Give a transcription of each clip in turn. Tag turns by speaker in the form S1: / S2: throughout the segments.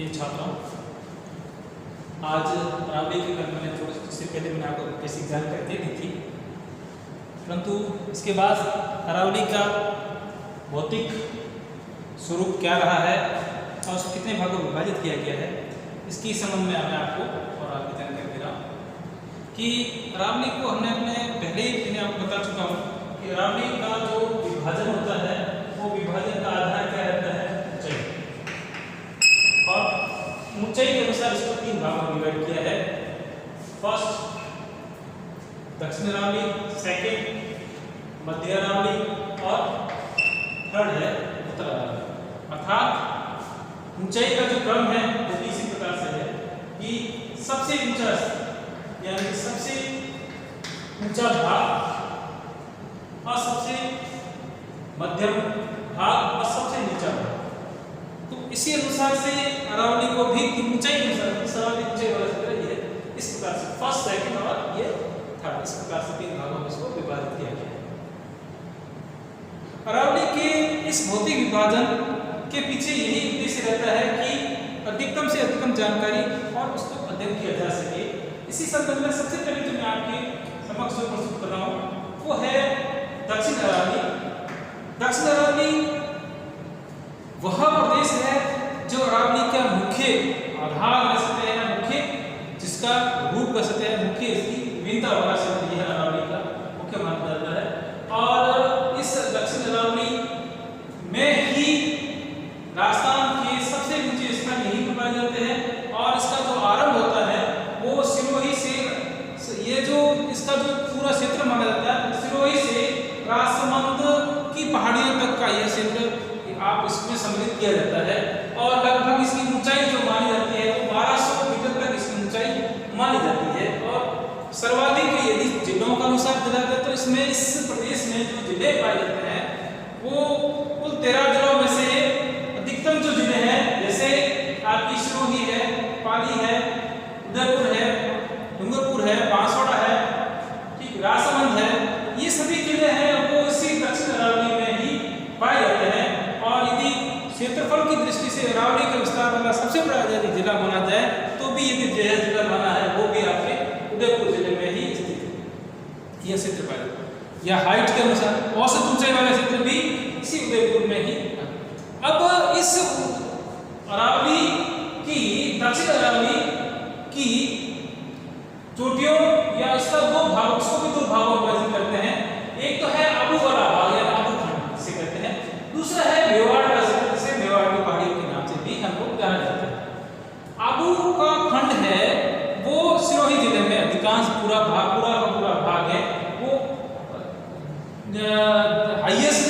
S1: प्रिय छात्रों, आज अरावली के बारे में थोड़ी इससे पहले मैंने आपको बेसिक जानकारी दे दी थी, परंतु इसके बाद अरावली का भौतिक स्वरूप क्या रहा है और उसको कितने भागों में विभाजित किया गया है, इसकी संबंध में मैं आपको और आगे जानकारी दे रहा हूँ कि अरावली को हमने अपने पहले ही मैंने आपको बता चुका हूँ कि अरावली का जो विभाजन होता है वो विभाजन का आधार क्या रहता है, ऊंचाई। और ऊंचाई के अनुसार इसको तीन भागों में डिवाइड किया है। फर्स्ट दक्षिण अरावली, सेकंड मध्य अरावली और थर्ड है उत्तर अरावली। अर्थात ऊंचाई का जो क्रम है वो इसी प्रकार से है कि सबसे ऊंचा यानी सबसे ऊंचा भाग और सबसे मध्यम भाग और सबसे नीचा भाग। तो इसी अनुसार से अरावली को भी ऊंचाई के अनुसार ऊंचाई वाला क्षेत्र ये इस प्रकार से फर्स्ट, सेकंड और ये थर्ड, इस प्रकार से तीन भागों में इसको विभाजित किया गया है। अरावली के इस भौतिक विभाजन के पीछे यही उद्देश्य रहता है कि अधिकतम से अधिकतम जानकारी और उसको अध्ययन किया जा सके। इसी संबंध में सबसे पहले जो मैं आपके समक्ष जो प्रस्तुत कर रहा हूँ वो है दक्षिण अरावली। दक्षिण अरावली वह प्रदेश है जो अरावली का मुख्य आधार कह सकते हैं, मुख्य जिसका रूप कह सकते हैं, मुख्य इसकी विभिन्नता बना सकती है, अरावली का मुख्य माना जाता है। और इस दक्षिण अरावली में ही राजस्थान के सबसे ऊंचे स्थान यहीं पर पाए जाते हैं और इसका जो आरंभ होता है वो सिरोही से, ये जो इसका जो पूरा क्षेत्र माना जाता है सिरोही से राजसमंद की पहाड़ियों तक का यह क्षेत्र आप इसमें सम्मिलित किया जाता है। और लगभग इसकी ऊंचाई जो मानी जाती है वो 1200 मीटर तक इसकी ऊंचाई मानी जाती है। और सर्वाधिक यदि जिलों का अनुसार देखा जाए तो इसमें इस प्रदेश में जो जिले पाए जाते हैं वो कुल 13 जिलों में से अधिकतम जो जिले हैं जैसे आपकी सिरोही है, पाली है, उदयपुर है, डूंगरपुर है, बांसवाड़ा है, ठीक, राजसमंद है, ये सभी जिले हैं वो इसी दक्षिण अरावली में ही पाए जाते हैं। और यदि क्षेत्रफल की दृष्टि से अरावली का विस्तार वाला सबसे बड़ा यदि जिला माना जाए तो भी यदि जय जिला माना है वो भी आपके उदयपुर जिले में ही स्थित है। यह क्षेत्र पाया जाता है या हाइट के अनुसार औसत ऊंचाई वाला क्षेत्र भी इसी उदयपुर में ही। अब इस अरावली की दक्षिण अरावली की चोटियों या इसका दो भाग, उसको भी दो भागों में विभाजित करते हैं। एक तो है आबू वाला भाग या आबू खंड जिसे कहते हैं, दूसरा है मेवाड़ का क्षेत्र जिसे मेवाड़ की पहाड़ियों के नाम से भी हम लोग जाना जाता है। आबू का खंड है वो सिरोही जिले में अधिकांश पूरा का पूरा भाग है वो हाईएस्ट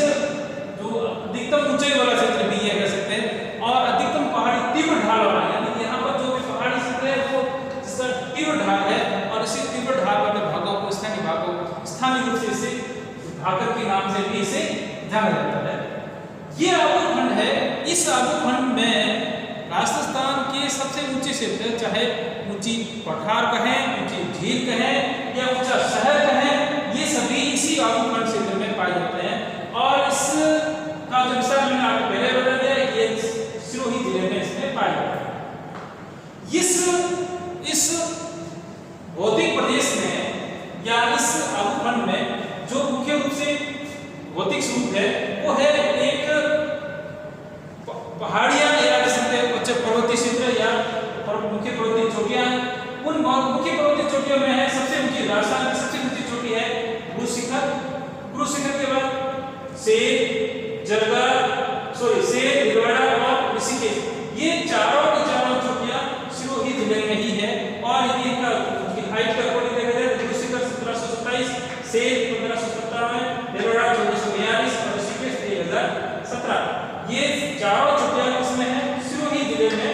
S1: जो अधिकतम ऊंचाई वाला क्षेत्र भी ये कह सकते हैं और अधिकतम पहाड़ी तीव्र ढाल वाला, यानी यहाँ पर जो भी पहाड़ी क्षेत्र है वो जिसका तीव्र ढाल है और इसी तीव्र ढाल वाले भागों को स्थानीय रूप से इसे भागर के नाम से भी इसे जाना जाता है। ये आबू खंड है। इस आबू खंड में राजस्थान के सबसे ऊंचे क्षेत्र, चाहे ऊंची पठार कहें, ऊंची झील कहें या ऊंचा शहर कहें, ये सभी इसी आबू खंड क्षेत्र में पाए जाते हैं। और इसका जो विस्तार मैंने आपको पहले बता दिया ये सिरोही जिले में इसमें पाया जाता है। इस भौतिक प्रदेश में या इस आबू खंड में जो मुख्य रूप से भौतिक स्वरूप है वो है एक पहाड़ियां या उच्च पर्वतीय क्षेत्र या मुख्य पर्वतीय चोटियां। उन मुख्य पर्वतीय चोटियों में है सबसे ऊंची, राजस्थान की सबसे ऊंची चोटी है गुरु शिखर। गुरु शिखर के बाद सेर, भिलवाड़ा और ऋषिकेश, ये चारों की चारों चोटियां सिरोही जिले में ही है। और यदि इनकी हाइट का कोड देखा जाए तो गुरु शिखर 1727, सेर 1557, भिलवाड़ा 1442 और ऋषिकेश 1017, ये चारों चोटियां इसमें है सिरोही जिले में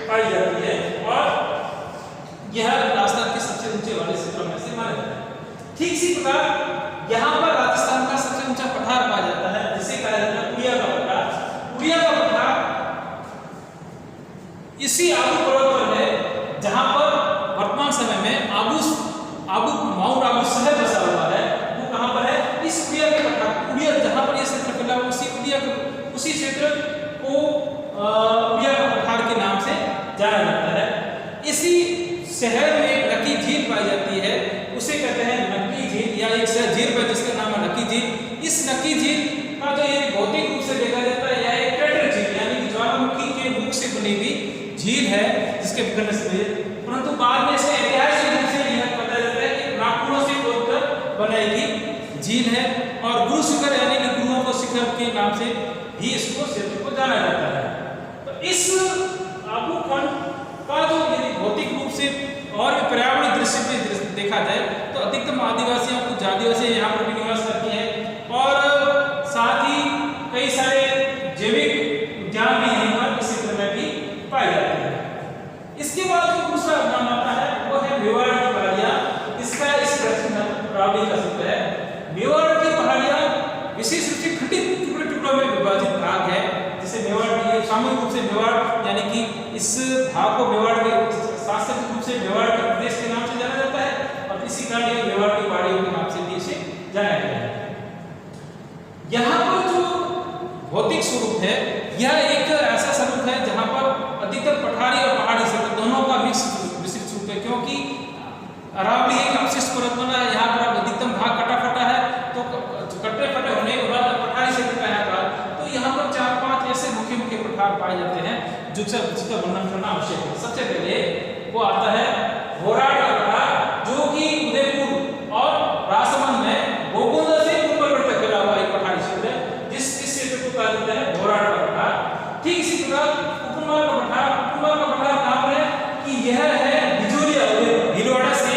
S1: पाई जाती है और यह राजस्थान के सबसे ऊंचे वाले क्षेत्रों में से माना जाता है। ठीक इसी प्रकार यहाँ पर राजस्थान का सबसे ऊंचा पठार पाया जाता है जिसे कहा जाता है उड़िया का पठार। उड़िया का पठार इसी आबू पर्वत पर है जहाँ पर वर्तमान समय में माउंट आबू शहर बसा हुआ है। वो कहाँ पर है? इस उड़िया के पठार, उड़िया जहाँ पर यह क्षेत्र फैला उसी क्षेत्र को उड़िया का पठार के नाम से शहर में एक नक्की झील पाई जाती है, उसे कहते हैं नक्की झील, या एक झील है जिसका नाम है नक्की झील। इस नक्की झील का जो ये भौतिक रूप से देखा जाता है यह एक क्रेटर झील यानी कि ज्वालामुखी के मुख से बनी हुई झील है जिसके विकर्ण से, परंतु बाद में इसे ऐतिहासिक रूप से यह पता चलता है कि नाखूनों से खोदकर बनाई गई झील है और गुरु शिखर यानी कि गुरुओं को शिखर के नाम से भी इसको क्षेत्र को जाना जाता है। तो इस आबू खंड का जो यदि भौतिक रूप से और पर्यावरणीय दृश्य से देखा जाए तो अधिकतम आदिवासियों कुछ आदिवासी यहाँ पर भी निवास करते हैं और साथ ही कई सारे जैविक उद्यान भी यहीं पर इस क्षेत्र में भी पाए जाते हैं। इसके बाद जो दूसरा उद्यान आता है वो है मेवाड़ की पहाड़ियाँ। इसका इस दक्षिण अरावली का क्षेत्र है। मेवाड़ की पहाड़ियाँ विशेष रूप से खंडित टुकड़े टुकड़ों में विभाजित भाग है, जिसे मेवाड़ सामूहिक रूप से मेवाड़ यानी कि इस भाग को मेवाड़ के सांस्कृतिक रूप से मेवाड़ के प्रदेश के नाम से जाना जाता है और इसी कारण ये मेवाड़ की पहाड़ियों के नाम से भी इसे जाना गया है। यहाँ पर जो भौतिक स्वरूप है यह एक ऐसा स्वरूप है जहाँ पर अधिकतर पठारी और पहाड़ी क्षेत्र दोनों का मिश्रित स्वरूप है, क्योंकि अरावली एक अवशिष्ट पर्वतमाला है, यहाँ पर अधिकतम भाग कटा फटा है, तो कटे फटे होने के बाद पठारी क्षेत्र का यहाँ पर तो यहाँ पर 4-5 ऐसे मुख्य पठार पाए जाते हैं जिसका वर्णन करना आवश्यक है। सबसे पहले वो आता है भोराड़ का पठार, जो कि उदयपुर और राजसमंद में गोगुंदा से ऊपर तक फैला हुआ एक पठारी क्षेत्र है, जिस क्षेत्र को कहा जाता है भोराड़ का पठार। ठीक इसी प्रकार उपमार का पठार कहाँ पर है कि यह है बिजोरिया भीलवाड़ा से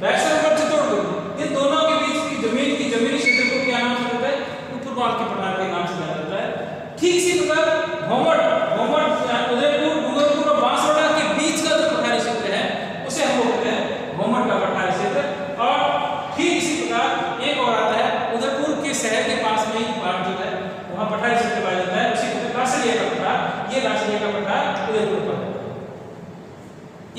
S1: वैष्णव चित्तौड़गढ़, इन दोनों के बीच की जमीनी क्षेत्र को क्या नाम से जाता है? उपमार के पठार के नाम से जाना जाता है। ठीक इसी प्रकार घोमट उदयपुर डूंगरपुर और बांसवाड़ा के बीच का जो पठारी क्षेत्र है उसे हम बोलते हैं घोमट का पठारी क्षेत्र। और ठीक इसी प्रकार एक और आता है उदयपुर के शहर के पास में ही जो है वहाँ पठारी क्षेत्र पाया जाता है, उसी को लासड़िया का पठार। ये लासड़िया का पठार उदयपुर पर।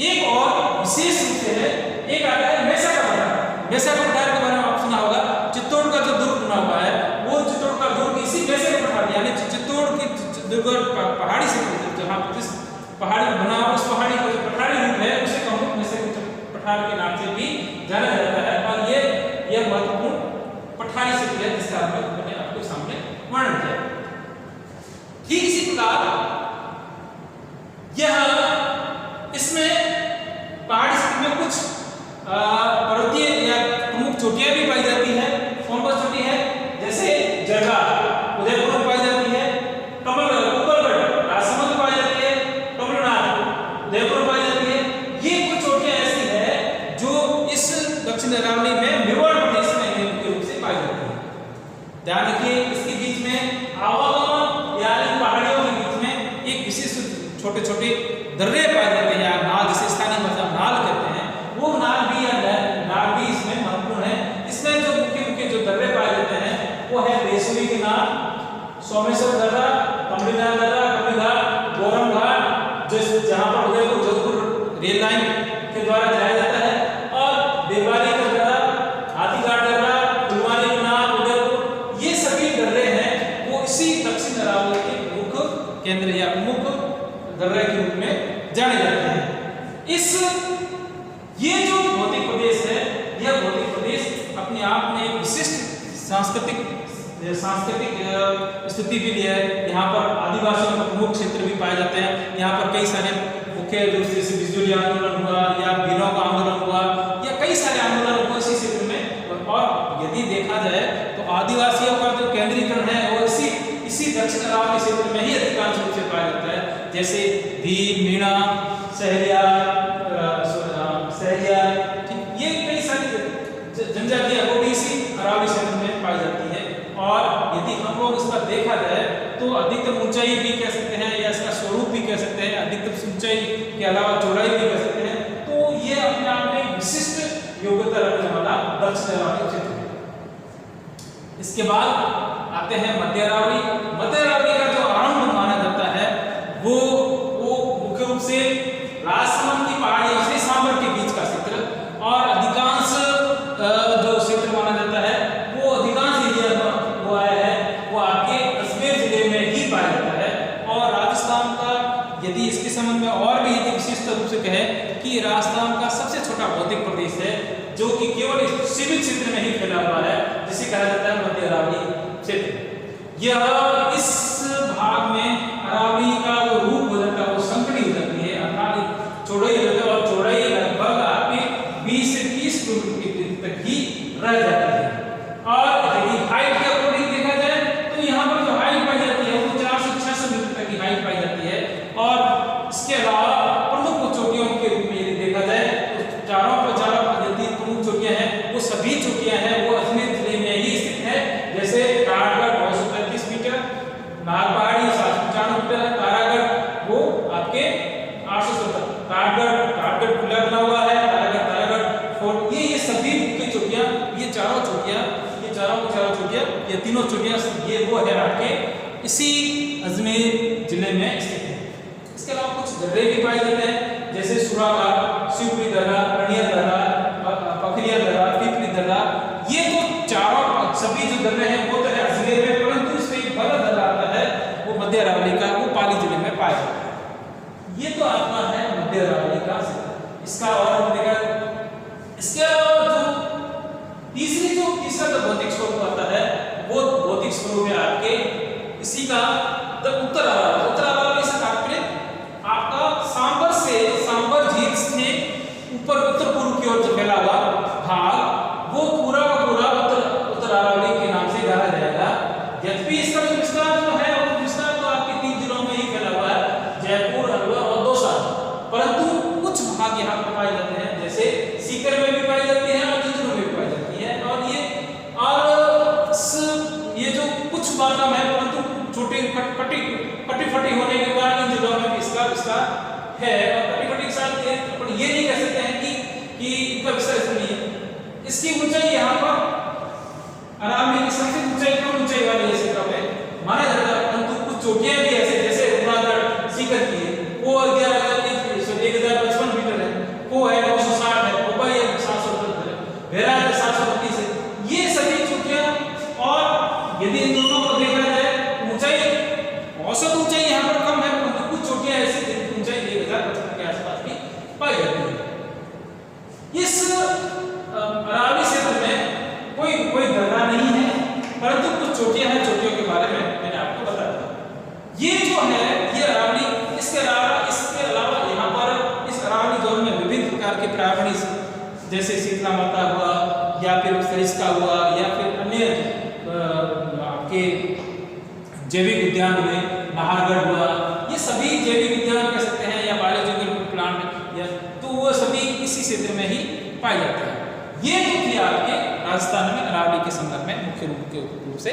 S1: एक और विशेष रूप से है, एक आता है मेसा का पठार। मेसा का पठार के बारे में आप सुना होगा, चित्तौड़ का जो दुर्ग बना हुआ है वो चित्तौड़ का दुर्ग इसी मेसा के पठार यानी चित्तौड़ की दुर्ग पहाड़ी से जहाँ जिस पहाड़ी में बना हुआ उस पहाड़ी का जो पठारी रूप है उसे हम मेसा के पठार के नाम से भी जाना जाता है। और ये महत्वपूर्ण पठारी क्षेत्र है जिसका मैंने आपके सामने वर्णन किया। ठीक इसी प्रकार यह इसमें पहाड़ी क्षेत्र में कुछ पर्वतीय या प्रमुख चोटियां भी पाई जाती है। कौन कौन चोटी है? जैसे जरगा उदयपुर में पाई जाती है, कुंभलगढ़ राजसमंद में पाई जाती है, कमलनाथ उदयपुर में पाई जाती है। ये कुछ चोटियां ऐसी है जो इस दक्षिण अरावली में मेवाड़ प्रदेश में मुख्य रूप से पाई जाती है। ध्यान रखिए इसके बीच में आवागमन या इन पहाड़ियों के बीच में एक विशेष छोटे छोटे दर्रे पाए जाते हैं या नाल, जिसे स्थानीय भाषा नाल कहते हैं, वो नाल भी या नाल भी इसमें महत्वपूर्ण है। इसमें जो मुख्य जो दर्रे पाए जाते हैं वो है बेसुरी के नाल, सोमेश्वर दर्रा, कमलीनाथ दर्रा, कमलीघाट, गोरम घाट जहाँ पर उदयपुर जोधपुर रेल लाइन के द्वारा जाया जाता है, और देवारी का दर्रा, हाथीघाट दर्रा, फुलवानी का नाल, उदयपुर, ये सभी दर्रे हैं वो इसी दक्षिण अरावली के मुख्य केंद्र या प्रमुख दर्रे के रूप में जाने जाते हैं। ये जो भौतिक प्रदेश है यह भौतिक प्रदेश अपने आप में एक विशिष्ट सांस्कृतिक स्थिति भी है। यहाँ पर आदिवासियों का प्रमुख क्षेत्र भी पाए जाते हैं। यहाँ पर कई सारे मुख्य रूप से जैसे बिजली आंदोलन हुआ या भीलों का आंदोलन हुआ या कई सारे आंदोलन हुए इसी क्षेत्र में। और यदि देखा जाए तो आदिवासियों का जो केंद्रीकरण है वो इसी दक्षिण अरावली क्षेत्र में ही अधिकांश रूप से पाया जाता है। जैसे भील, मीणा, सहरिया, ये कई सारी जनजातियां वो भी इसी अरावली क्षेत्र में पाई जाती है। और यदि हम लोग इसका देखा जाए तो अधिकतम ऊंचाई भी कह सकते हैं या इसका स्वरूप भी कह सकते हैं, अधिकतम ऊंचाई के अलावा चौड़ाई भी कह सकते हैं, तो ये अपने आप में विशिष्ट योग्यता रखने वाला दक्षिण अरावली क्षेत्र है। इसके बाद आते हैं मध्य अरावली। मध्य अरावली का जो आरंभ माना जाता है वो मुख्य रूप से राजसमंद की पहाड़ियों से सांबर के बीच का क्षेत्र, और अधिकांश जो क्षेत्र माना जाता है वो अधिकांश एरिया वो आया है वो आपके अजमेर जिले में ही पाया जाता है। और राजस्थान का यदि इसके संबंध में और भी यदि विशिष्ट रूप से कहें कि राजस्थान सीमित क्षेत्र में ही फैला हुआ है, जिसे कहा जाता है मध्य अरावली क्षेत्र। यह इस भाग में अरावली का जो रूप हो जाता है वो संकरी हो जाती है, अर्थात चौड़ाई हो जाती है, और चौड़ाई लगभग आपके 20 से 30 किलोमीटर तक ही रह जाती है। और यदि हाइट के अकॉर्डिंग देखा जाए तो यहाँ पर जो हाइट पाई जाती है वो 400 से 600 मीटर तक की हाइट पाई जाती है। और इसके अलावा प्रमुख चोटियों के रूप में यदि देखा जाए तो चारों जितनी प्रमुख चोटियां हैं वो सभी चोटियां हैं वो अजमेर जिले में ही स्थित है। जैसे ताड़गढ़ 935 मीटर, नागपहाड़ी 795 मीटर, तारागढ़ वो आपके 870, ताड़गढ़ खुला बना हुआ है, तारागढ़ फोर्ट, ये सभी मुख्य चोटियां, ये चारों चोटियां, ये तीनों चोटियां ये वो है आपके इसी अजमेर जिले में स्थित है। इसके अलावा कुछ दर्रे भी पाए जाते हैं, जैसे सुरागा, शिवपुरी दर्रा, रनिया दर्रा, पखरिया दर्रा, पीपली दर्रा। ये तो चारों सभी जो दर्रे हैं वो तो है अजमेर में, परंतु इसमें एक बड़ा दर्रा आता है वो मध्य अरावली का, वो पाली जिले में पाया जाता है। ये तो आपका है मध्य अरावली का इसका। और इसके अलावा जो तीसरा जो भौतिक स्वरूप आता है वो भौतिक स्वरूप है आपके इसी का उत्तर अरावली से तात्पर्य आपका सांबर झील से ऊपर उत्तर पूर्व की ओर जो फैला हुआ भाग वो पूरा का पूरा उत्तर अरावली के नाम से जाना जाएगा। यद्यपि इसका जो विस्तार जो है वो विस्तार तो आपके 3 जिलों में ही फैला हुआ है, जयपुर, अलवर और दौसा, परंतु कुछ भाग यहाँ पर पाए जाते हैं, जैसे सीकर में भी पाई जाती है और झुंझुनू में भी पाई जाती है। और ये जो कुछ बातम है, परंतु छोटी कटी फटी होने के कारण इन जिलों में इसका विस्तार है। और कटी फटी के साथ अपन ये नहीं कह सकते हैं कि इनका विस्तार इसमें नहीं है। इसकी ऊंचाई यहाँ पर अरावली की सबसे ऊंचाई कम ऊंचाई वाली ऐसे कम है माना जाता है, परंतु कुछ चोटियां भी ऐसे जैसे उमरागढ़ सीकर की है वो 1055 मीटर है, वो है 960 है, वो 770 है, भेरा 732 है। ये सभी चोटियां, और यदि इन दोनों को देखा जाए ऊंचाई, औसत ऊंचाई यहाँ पर कम है, परंतु कुछ चोटियां ऐसी जिनकी ऊंचाई 1055 के आसपास भी पाई जाती है। इस अरावली क्षेत्र में कोई दर्रा नहीं है, परंतु कुछ चोटियां हैं, चोटियों के बारे में मैंने आपको बता दिया। ये जो है ये अरावली, इसके अलावा यहाँ पर इस अरावली जोन में विभिन्न प्रकार के प्राणी जैसे शीतला माता हुआ, या फिर सरिस्का हुआ, या फिर अन्य आपके जैविक उद्यान हुए, नाहरगढ़ हुआ, ये सभी जैविक उद्यान कह सकते हैं या बायोलॉजिकल प्लांट, या तो वो सभी इसी क्षेत्र में ही पाए जाते हैं। ये तो थी आपके राजस्थान में अरावली के संदर्भ में मुख्य रूप से